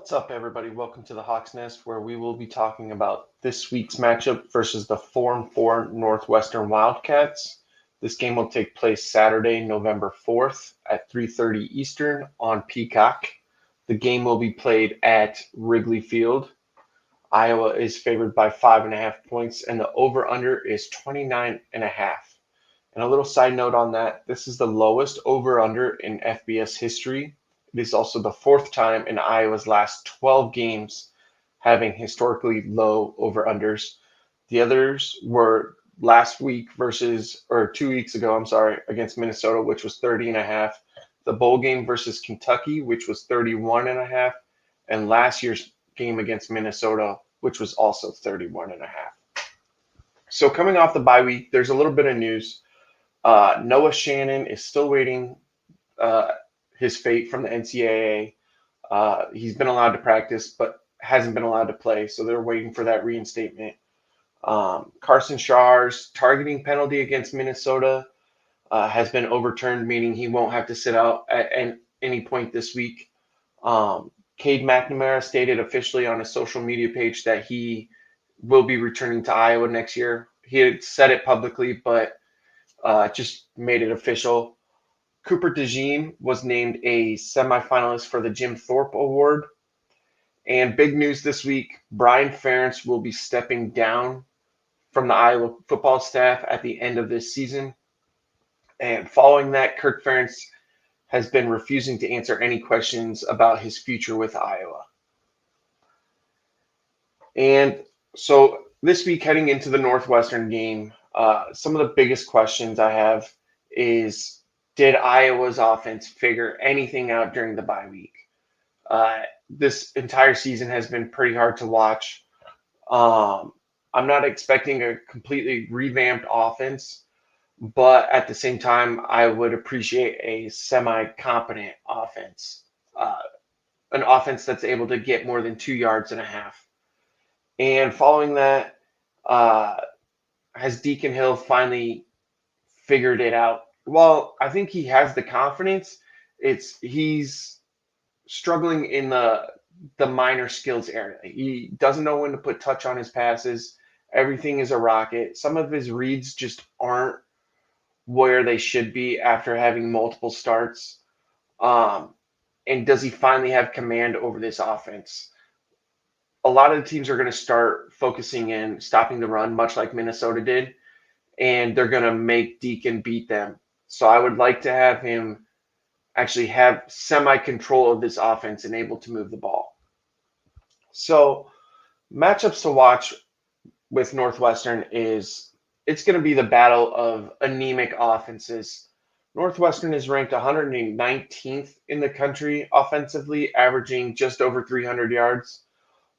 What's up, everybody? Welcome to the Hawks Nest, where we will be talking about this week's matchup versus the 4-4 Northwestern Wildcats. This game will take place Saturday, November 4th at 3:30 Eastern on Peacock. The game will be played at Wrigley Field. Iowa is favored by 5.5 points, and the over/under is 29.5. And a little side note on that: this is the lowest over/under in FBS history. It is also the fourth time in Iowa's last 12 games having historically low over-unders. The others were last week or 2 weeks ago, against Minnesota, which was 30.5. The bowl game versus Kentucky, which was 31.5. And last year's game against Minnesota, which was also 31.5. So coming off the bye week, there's a little bit of news. Noah Shannon is still waiting his fate from the NCAA. He's been allowed to practice, but hasn't been allowed to play, so they're waiting for that reinstatement. Carson Schar's targeting penalty against Minnesota has been overturned, meaning he won't have to sit out at any point this week. Cade McNamara stated officially on his social media page that he will be returning to Iowa next year. He had said it publicly, but just made it official. Cooper DeJean was named a semifinalist for the Jim Thorpe Award. And big news this week, Brian Ferentz will be stepping down from the Iowa football staff at the end of this season. And following that, Kirk Ferentz has been refusing to answer any questions about his future with Iowa. And so this week, heading into the Northwestern game, some of the biggest questions I have is, did Iowa's offense figure anything out during the bye week? This entire season has been pretty hard to watch. I'm not expecting a completely revamped offense, but at the same time, I would appreciate a semi-competent offense, an offense that's able to get more than 2.5 yards. And following that, has Deacon Hill finally figured it out? Well, I think he has the confidence. He's struggling in the minor skills area. He doesn't know when to put touch on his passes. Everything is a rocket. Some of his reads just aren't where they should be after having multiple starts. And does he finally have command over this offense? A lot of the teams are going to start focusing in stopping the run, much like Minnesota did, and they're going to make Deacon beat them. So I would like to have him actually have semi-control of this offense and able to move the ball. So matchups to watch with Northwestern it's going to be the battle of anemic offenses. Northwestern is ranked 119th in the country offensively, averaging just over 300 yards,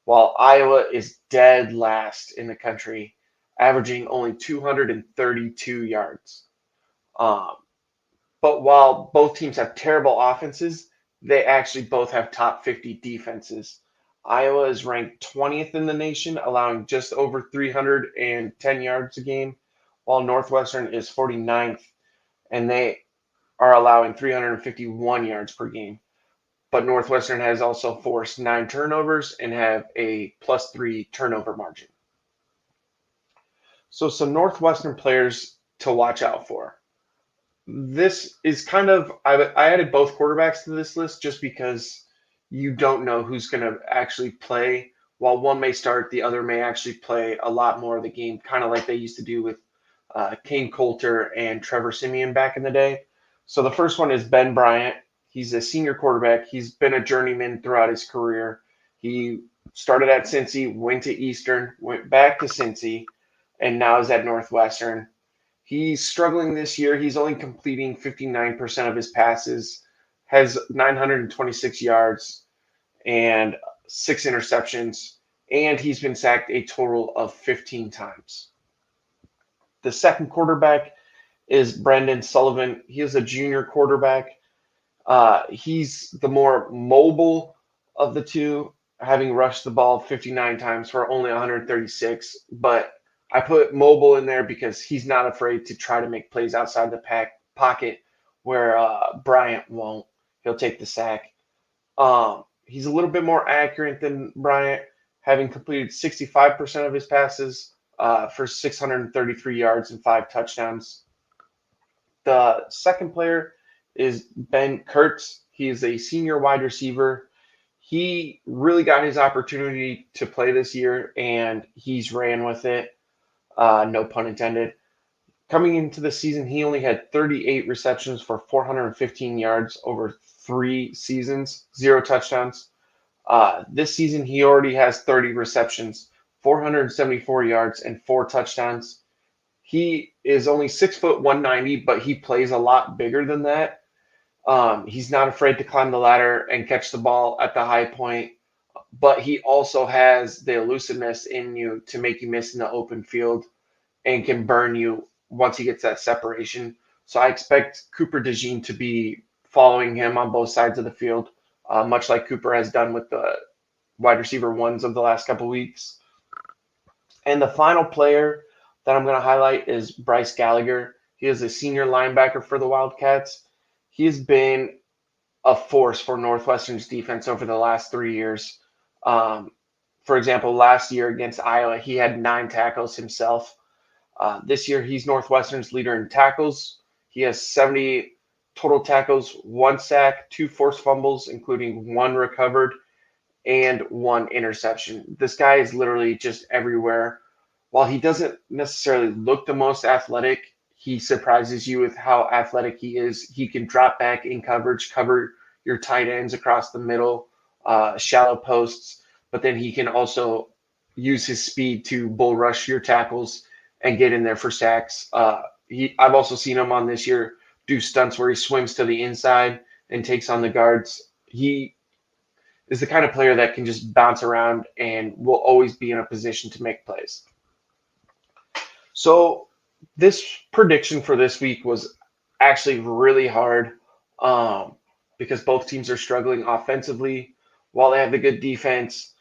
while Iowa is dead last in the country, averaging only 232 yards. But while both teams have terrible offenses, they actually both have top 50 defenses. Iowa is ranked 20th in the nation, allowing just over 310 yards a game, while Northwestern is 49th, and they are allowing 351 yards per game. But Northwestern has also forced 9 turnovers and have a +3 turnover margin. So some Northwestern players to watch out for. This is I added both quarterbacks to this list just because you don't know who's going to actually play. While one may start, the other may actually play a lot more of the game, kind of like they used to do with Kane Coulter and Trevor Siemian back in the day. So the first one is Ben Bryant. He's a senior quarterback. He's been a journeyman throughout his career. He started at Cincy, went to Eastern, went back to Cincy, and now is at Northwestern. He's struggling this year. He's only completing 59% of his passes, has 926 yards and 6 interceptions, and he's been sacked a total of 15 times. The second quarterback is Brendan Sullivan. He is a junior quarterback. He's the more mobile of the two, having rushed the ball 59 times for only 136, but I put mobile in there because he's not afraid to try to make plays outside the pocket where Bryant won't. He'll take the sack. He's a little bit more accurate than Bryant, having completed 65% of his passes for 633 yards and 5 touchdowns. The second player is Ben Kurtz. He is a senior wide receiver. He really got his opportunity to play this year, and he's ran with it. No pun intended. Coming into the season, he only had 38 receptions for 415 yards over 3 seasons, 0 touchdowns. This season, he already has 30 receptions, 474 yards, and 4 touchdowns. He is only 6 foot 190, but he plays a lot bigger than that. He's not afraid to climb the ladder and catch the ball at the high point, but he also has the elusiveness in you to make you miss in the open field and can burn you once he gets that separation. So I expect Cooper DeJean to be following him on both sides of the field, much like Cooper has done with the wide receiver ones of the last couple weeks. And the final player that I'm going to highlight is Bryce Gallagher. He is a senior linebacker for the Wildcats. He has been a force for Northwestern's defense over the last 3 years. For example, last year against Iowa, he had 9 tackles himself. This year, he's Northwestern's leader in tackles. He has 70 total tackles, 1 sack, 2 forced fumbles, including 1 recovered, and 1 interception. This guy is literally just everywhere. While he doesn't necessarily look the most athletic, he surprises you with how athletic he is. He can drop back in coverage, cover your tight ends across the middle, shallow posts, but then he can also use his speed to bull rush your tackles and get in there for sacks. I've also seen him on this year do stunts where he swims to the inside and takes on the guards. He is the kind of player that can just bounce around and will always be in a position to make plays. So this prediction for this week was actually really hard because both teams are struggling offensively while they have the good defense.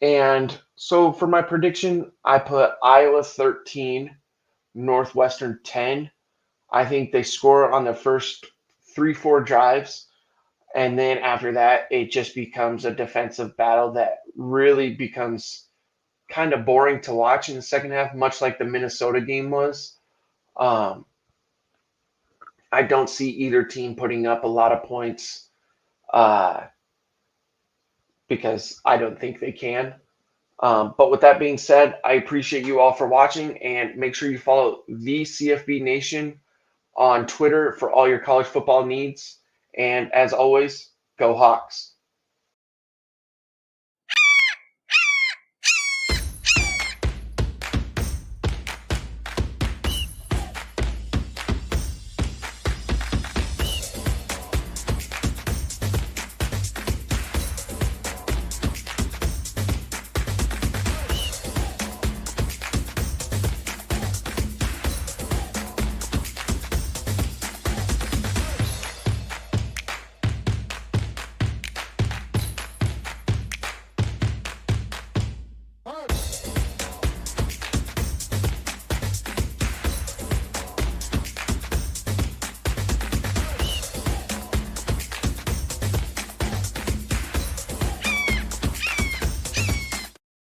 And so for my prediction, I put Iowa 13, Northwestern 10. I think they score on the first 3-4 drives. And then after that, it just becomes a defensive battle that really becomes kind of boring to watch in the second half, much like the Minnesota game was. I don't see either team putting up a lot of points because I don't think they can. But with that being said, I appreciate you all for watching, and make sure you follow the CFB Nation on Twitter for all your college football needs. And as always, go Hawks.